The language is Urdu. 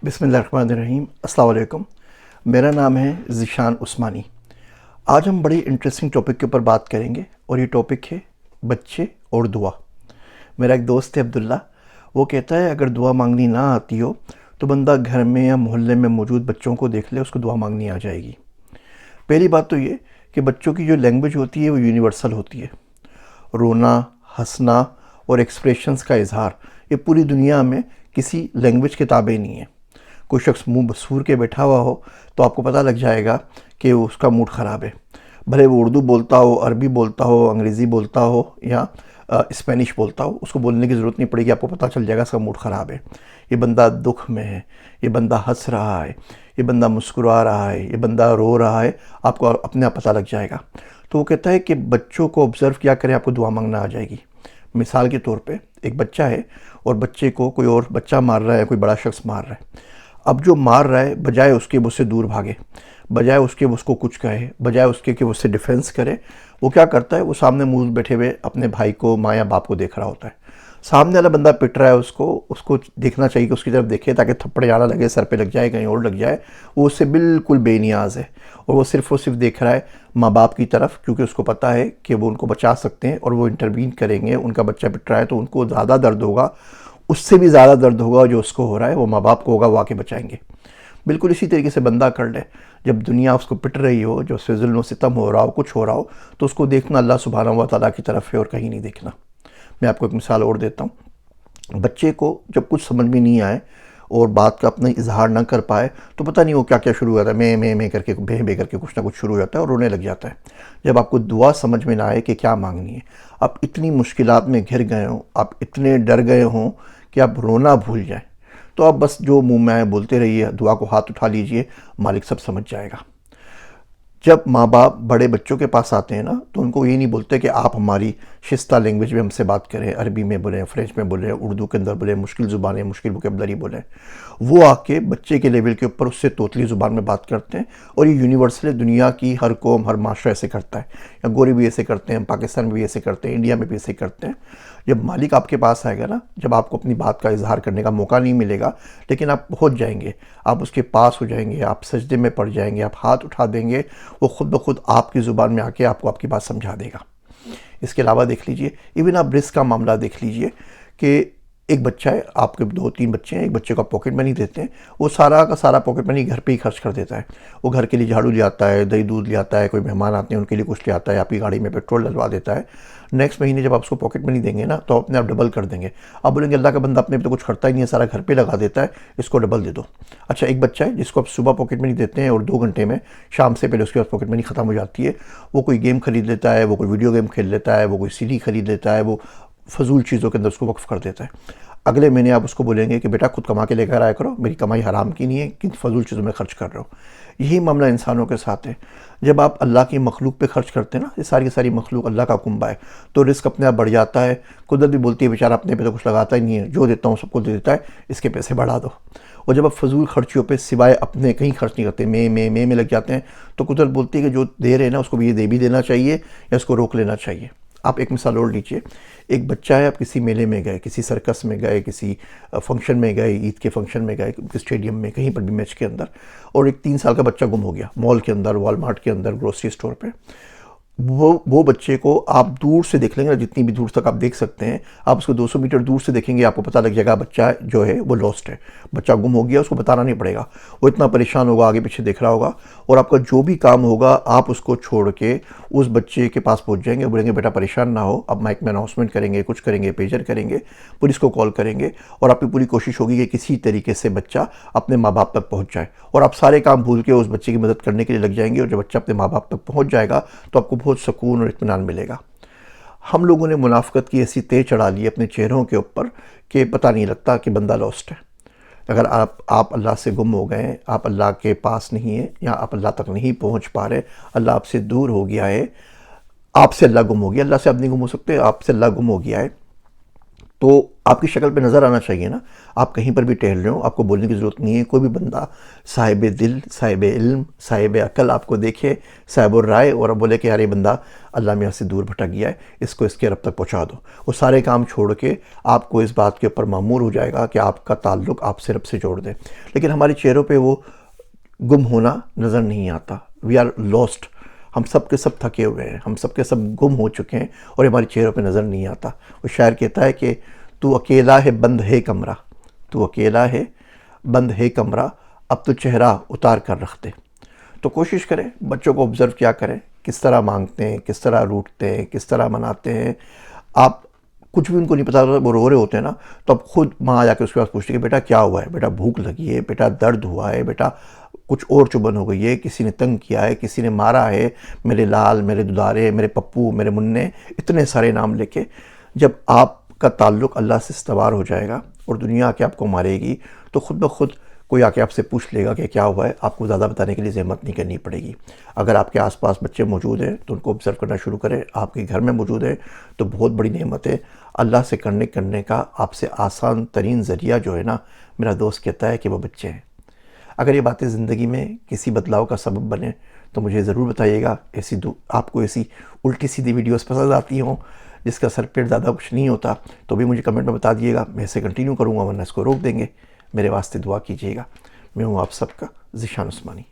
بسم اللہ الرحمن الرحیم۔ السلام علیکم، میرا نام ہے ذیشان عثمانی۔ آج ہم بڑی انٹرسٹنگ ٹاپک کے اوپر بات کریں گے، اور یہ ٹاپک ہے بچے اور دعا۔ میرا ایک دوست ہے عبداللہ، وہ کہتا ہے اگر دعا مانگنی نہ آتی ہو تو بندہ گھر میں یا محلے میں موجود بچوں کو دیکھ لے، اس کو دعا مانگنی آ جائے گی۔ پہلی بات تو یہ کہ بچوں کی جو لینگویج ہوتی ہے وہ یونیورسل ہوتی ہے۔ رونا، ہنسنا اور ایکسپریشنز کا اظہار یہ پوری دنیا میں کسی لینگویج کے تابع نہیں ہے۔ کوئی شخص منہ بسور کے بیٹھا ہوا ہو تو آپ کو پتہ لگ جائے گا کہ اس کا موڈ خراب ہے، بھلے وہ اردو بولتا ہو، عربی بولتا ہو، انگریزی بولتا ہو یا اسپینش بولتا ہو، اس کو بولنے کی ضرورت نہیں پڑے گی، آپ کو پتہ چل جائے گا اس کا موڈ خراب ہے، یہ بندہ دکھ میں ہے، یہ بندہ ہنس رہا ہے، یہ بندہ مسکرا رہا ہے، یہ بندہ رو رہا ہے، آپ کو اپنے آپ پتہ لگ جائے گا۔ تو وہ کہتا ہے کہ بچوں کو آبزرو کیا کریں، آپ کو دعا مانگنا آ جائے گی۔ مثال کے طور پہ ایک بچہ ہے اور بچے کو کوئی اور بچہ مار رہا ہے، کوئی بڑا شخص مار رہا ہے۔ اب جو مار رہا ہے، بجائے اس کے وہ اس سے دور بھاگے، بجائے اس کے وہ اس کو کچھ کہے، بجائے اس کے کہ وہ اس سے ڈیفینس کرے، وہ کیا کرتا ہے، وہ سامنے منہ بیٹھے ہوئے اپنے بھائی کو، ماں یا باپ کو دیکھ رہا ہوتا ہے۔ سامنے والا بندہ پٹ رہا ہے، اس کو دیکھنا چاہیے کہ اس کی طرف دیکھے تاکہ تھپڑ جانا لگے، سر پہ لگ جائے، کہیں اور لگ جائے۔ وہ اس سے بالکل بے نیاز ہے، اور وہ صرف دیکھ رہا ہے ماں باپ کی طرف، کیونکہ اس کو پتہ ہے کہ وہ ان کو بچا سکتے ہیں اور وہ انٹروین کریں گے۔ ان کا بچہ پٹ رہا ہے تو ان کو زیادہ درد ہوگا، اس سے بھی زیادہ درد ہوگا جو اس کو ہو رہا ہے، وہ ماں باپ کو ہوگا، وہ آ کے بچائیں گے۔ بالکل اسی طریقے سے بندہ کر لے، جب دنیا اس کو پٹ رہی ہو، جو اس سے ظلم و ستم ہو رہا ہو، کچھ ہو رہا ہو، تو اس کو دیکھنا اللہ سبحانہ و تعالیٰ کی طرف ہے اور کہیں نہیں دیکھنا۔ میں آپ کو ایک مثال اور دیتا ہوں۔ بچے کو جب کچھ سمجھ میں نہیں آئے اور بات کا اپنا اظہار نہ کر پائے تو پتہ نہیں وہ کیا کیا شروع ہو جاتا ہے، میں کر کے، بے کر کے کچھ نہ کچھ شروع ہو جاتا ہے اور رونے لگ جاتا ہے۔ جب آپ کو دعا سمجھ میں نہ آئے کہ کیا مانگنی ہے، آپ اتنی مشکلات میں گھر گئے ہوں، آپ اتنے ڈر گئے ہوں کہ آپ رونا بھول جائیں، تو آپ بس جو منہ میں آئے بولتے رہیے، دعا کو ہاتھ اٹھا لیجئے، مالک سب سمجھ جائے گا۔ جب ماں باپ بڑے بچوں کے پاس آتے ہیں نا، تو ان کو یہ نہیں بولتے کہ آپ ہماری شستہ لینگویج میں ہم سے بات کریں، عربی میں بولیں، فرینچ میں بولیں، اردو کے اندر بولیں، مشکل زبانیں، مشکل وکیبلری بولیں۔ وہ آ کے بچے کے لیول کے اوپر اس سے توتلی زبان میں بات کرتے ہیں، اور یہ یونیورسل ہے، دنیا کی ہر قوم، ہر معاشرہ ایسے کرتا ہے، یا گورے بھی ایسے کرتے ہیں، پاکستان میں بھی ایسے کرتے ہیں، انڈیا میں بھی ایسے کرتے ہیں۔ جب مالک آپ کے پاس آئے گا نا، جب آپ کو اپنی بات کا اظہار کرنے کا موقع نہیں ملے گا، لیکن آپ پہنچ جائیں گے، آپ اس کے پاس ہو جائیں گے، آپ سجدے میں پڑ جائیں گے، آپ ہاتھ اٹھا دیں گے، وہ خود بخود آپ کی زبان میں آ کے آپ کی بات سمجھا دے گا۔ اس کے علاوہ دیکھ لیجئے، ایون آپ رزق کا معاملہ دیکھ لیجئے کہ ایک بچہ ہے، آپ کے 2-3 بچے ہیں، ایک بچے کو آپ پاکٹ منی دیتے ہیں، وہ سارا کا سارا پاکٹ منی گھر پہ ہی خرچ کر دیتا ہے۔ وہ گھر کے لیے جھاڑو لے آتا ہے، دہی دودھ لے آتا ہے، کوئی مہمان آتے ہیں ان کے لیے کچھ لے آتا ہے، آپ کی گاڑی میں پیٹرول ڈلوا دیتا ہے۔ نیکسٹ مہینے جب آپ اس کو پاکٹ منی دیں گے نا، تو اپنے آپ ڈبل کر دیں گے۔ آپ بولیں گے اللہ کا بندہ اپنے پہ تو کچھ کرتا ہی نہیں ہے، سارا گھر پہ لگا دیتا ہے، اس کو ڈبل دے دو۔ اچھا، ایک بچہ ہے جس کو آپ صبح پاکٹ منی دیتے ہیں اور 2 گھنٹے میں شام سے پہلے اس کے پاس پاکٹ منی ختم ہو جاتی ہے، وہ کوئی گیم خرید لیتا ہے، وہ کوئی ویڈیو گیم کھیل لیتا ہے، وہ کوئی CD خرید لیتا ہے، وہ فضول چیزوں کے اندر اس کو وقف کر دیتا ہے۔ اگلے مہینے آپ اس کو بولیں گے کہ بیٹا خود کما کے لے کر آیا کرو، میری کمائی حرام کی نہیں ہے، کن فضول چیزوں میں خرچ کر رہے ہو۔ یہی معاملہ انسانوں کے ساتھ ہے۔ جب آپ اللہ کی مخلوق پہ خرچ کرتے ہیں نا، یہ ساری کی ساری مخلوق اللہ کا کنبہ ہے، تو رزق اپنے آپ بڑھ جاتا ہے۔ قدرت بھی بولتی ہے بیچارہ اپنے پہ تو کچھ لگاتا ہی نہیں ہے، جو دیتا ہوں سب کو دے دیتا ہے، اس کے پیسے بڑھا دو۔ اور جب آپ فضول خرچیوں پہ سوائے اپنے کہیں خرچ نہیں کرتے، میں لگ جاتے ہیں، تو قدرت بولتی ہے کہ جو دے رہے ہیں نا اس کو بھی یہ دے بھی دینا چاہیے یا اس کو روک لینا چاہیے۔ آپ ایک مثال اور لیجئے، ایک بچہ ہے، آپ کسی میلے میں گئے، کسی سرکس میں گئے، کسی فنکشن میں گئے، عید کے فنکشن میں گئے، اسٹیڈیم میں، کہیں پر بھی میچ کے اندر، اور ایک 3 سال کا بچہ گم ہو گیا مال کے اندر، والمارٹ کے اندر، گروسری اسٹور پہ۔ وہ بچے کو آپ دور سے دیکھ لیں گے، جتنی بھی دور تک آپ دیکھ سکتے ہیں، آپ اس کو 200 میٹر دور سے دیکھیں گے، آپ کو پتہ لگ جائے گا بچہ جو ہے وہ لاسٹ ہے، بچہ گم ہو گیا، اس کو بتانا نہیں پڑے گا، وہ اتنا پریشان ہوگا، آگے پیچھے دیکھ رہا ہوگا، اور آپ کا جو بھی کام ہوگا آپ اس کو چھوڑ کے اس بچے کے پاس پہنچ جائیں گے، بولیں گے بیٹا پریشان نہ ہو، اب مائک میں اناؤنسمنٹ کریں گے، کچھ کریں گے، پیجر کریں گے، پولیس کو کال کریں گے، اور آپ کی پوری کوشش ہوگی کہ کسی طریقے سے بچہ اپنے ماں باپ تک پہنچ جائے، اور آپ سارے کام بھول کے اس بچے کی مدد کرنے کے لیے لگ جائیں گے، اور جب بچہ اپنے ماں باپ تک پہنچ جائے گا تو آپ کو بہت سکون اور اطمینان ملے گا۔ ہم لوگوں نے منافقت کی ایسی تہ چڑھا لی اپنے چہروں کے اوپر کہ پتہ نہیں لگتا کہ بندہ لاسٹ ہے۔ اگر آپ اللہ سے گم ہو گئے، آپ اللہ کے پاس نہیں ہیں، یا آپ اللہ تک نہیں پہنچ پا رہے، اللہ آپ سے دور ہو گیا ہے، آپ سے اللہ گم ہو گیا، اللہ سے آپ نہیں گم ہو سکتے، آپ سے اللہ گم ہو گیا ہے، تو آپ کی شکل پہ نظر آنا چاہیے نا. آپ کہیں پر بھی ٹہل رہے ہو، آپ کو بولنے کی ضرورت نہیں ہے. کوئی بھی بندہ صاحب دل، صاحب علم، صاحب عقل آپ کو دیکھے، صاحب الرائے، اور بولے کہ یار یہ بندہ اللہ میاں سے دور بھٹک گیا ہے، اس کو اس کے رب تک پہنچا دو، وہ سارے کام چھوڑ کے آپ کو اس بات کے اوپر معمور ہو جائے گا کہ آپ کا تعلق آپ سے رب سے جوڑ دے. لیکن ہمارے چہروں پہ وہ گم ہونا نظر نہیں آتا. We are lost. ہم سب کے سب تھکے ہوئے ہیں، ہم سب کے سب گم ہو چکے ہیں، اور ہمارے چہروں پہ نظر نہیں آتا. وہ شاعر کہتا ہے کہ تو اکیلا ہے بند ہے کمرہ، تو اکیلا ہے بند ہے کمرہ، اب تو چہرہ اتار کر رکھ دے. تو کوشش کریں بچوں کو آبزرو کیا کریں، کس طرح مانگتے ہیں، کس طرح روٹھتے ہیں، کس طرح مناتے ہیں. آپ کچھ بھی ان کو نہیں پتا، وہ رو رہے ہوتے ہیں نا، تو اب خود ماں جا کے اس کے پاس پوچھتے کہ بیٹا کیا ہوا ہے، بیٹا بھوک لگی ہے، بیٹا درد ہوا ہے، بیٹا کچھ اور چبھن ہو گئی ہے، کسی نے تنگ کیا ہے، کسی نے مارا ہے، میرے لال، میرے دودارے، میرے پپو، میرے منع، اتنے سارے نام لے کے. جب آپ کا تعلق اللہ سے استوار ہو جائے گا اور دنیا آ کے آپ کو مارے گی، تو خود بخود کوئی آ کے آپ سے پوچھ لے گا کہ کیا ہوا ہے. آپ کو زیادہ بتانے کے لیے زحمت نہیں کرنی پڑے گی. اگر آپ کے آس پاس بچے موجود ہیں تو ان کو آبزرو کرنا شروع کریں. آپ کے گھر میں موجود ہیں تو بہت بڑی نعمت ہے. اللہ سے کرنے کا آپ سے آسان ترین ذریعہ جو ہے نا، میرا دوست کہتا ہے کہ وہ بچے ہیں. اگر یہ باتیں زندگی میں کسی بدلاؤ کا سبب بنے تو مجھے ضرور بتائیے گا. آپ کو ایسی الٹی سیدھی ویڈیوز پسند آتی ہوں جس کا سر پیٹ زیادہ کچھ نہیں ہوتا تو بھی مجھے کمنٹ میں بتا دیے گا. میں اسے کنٹینیو کروں گا، ورنہ اس کو روک دیں گے. میرے واسطے دعا کیجیے گا. میں ہوں آپ سب کا ذیشان عثمانی.